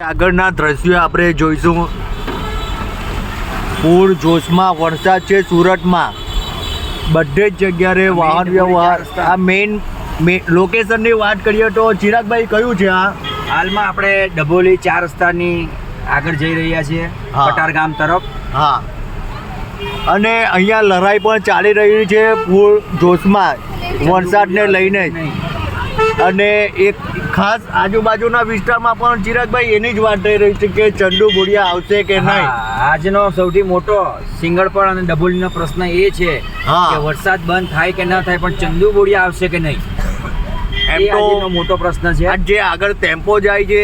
આગળના દ્રશ્યો આપણે જોઈશું. પૂર જોશમાં વરસાદ છે સુરતમાં. બધે જ જગ્યાએ વાહન વ્યવહાર. આ મેઇન લોકેશનની વાત કરીએ તો ચિરાગભાઈ કયું છે આ? હાલમાં આપણે ડભોલી 4 રસ્તાની આગળ જઈ રહ્યા છીએ કટાર ગામ તરફ. હા, અને અહીંયા લડાઈ પણ ચાલી રહી છે પૂર જોશમાં વરસાદને લઈને જ. અને એક ખાસ આજુબાજુના વિસ્તારમાં પણ ચિરાગભાઈ એની જ વાત થઈ રહી છે કે ચંદુ બોડિયા આવશે કે નહીં. આજનો સૌથી મોટો સિંગળપણ અને ડભોલીનો પ્રશ્ન એ છે કે વરસાદ બંધ થાય કે ન થાય, પણ ચંદુ બોડિયા આવશે કે નહીં, એમ તો આજનો મોટો પ્રશ્ન છે. જે આગળ ટેમ્પો જાય છે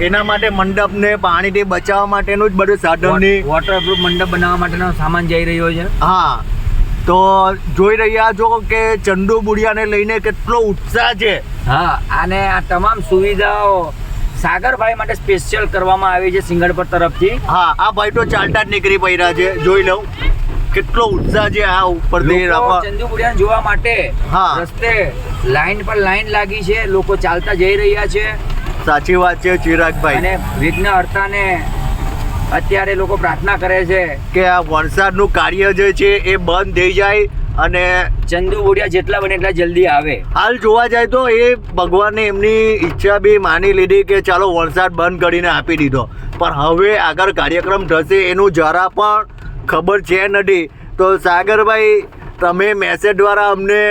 એના માટે મંડપને પાણીથી બચાવવા માટેનું જ બધું સાધનની વોટરપ્રૂફ મંડપ બનાવવા માટેનો સામાન જઈ રહ્યો છે. હા, તો જોઈ રહ્યા છો કે ચંદુ બોડિયાને લઈને કેટલો ઉત્સાહ છે. હા, અને આ તમામ સુવિધાઓ સાગરભાઈ માટે સ્પેશિયલ કરવામાં આવી છે સિંગળપર તરફથી. હા, આ ભાઈ તો ચાલતા જ નીકળી પડ્યા છે. જોઈ લઉં કેટલો ઉત્સાહ છે આ ઉપરથી. ચંદુ બોડિયાને જોવા માટે રસ્તે લાઈન પર લાઈન લાગી છે, લોકો ચાલતા જઈ રહ્યા છે. સાચી વાત છે ચિરાગભાઈ. અને વિઘ્ન હર્તાને અત્યારે લોકો પ્રાર્થના કરે છે કે આ વરસાદનું કાર્ય જે છે એ બંધ થઈ જાય અને ચંદુ બોડિયા જેટલા બને એટલા જલ્દી આવે. હાલ જોવા જાય તો એ ભગવાને એમની ઈચ્છા બી માની લીધી કે ચાલો વરસાદ બંધ કરીને આપી દીધો, પણ હવે આગળ કાર્યક્રમ થશે એનું જરા પણ ખબર છે નથી. તો સાગરભાઈ, તમે મેસેજ દ્વારા અમને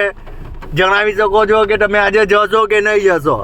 જણાવી શકો છો કે તમે આજે જશો કે નહીં જશો?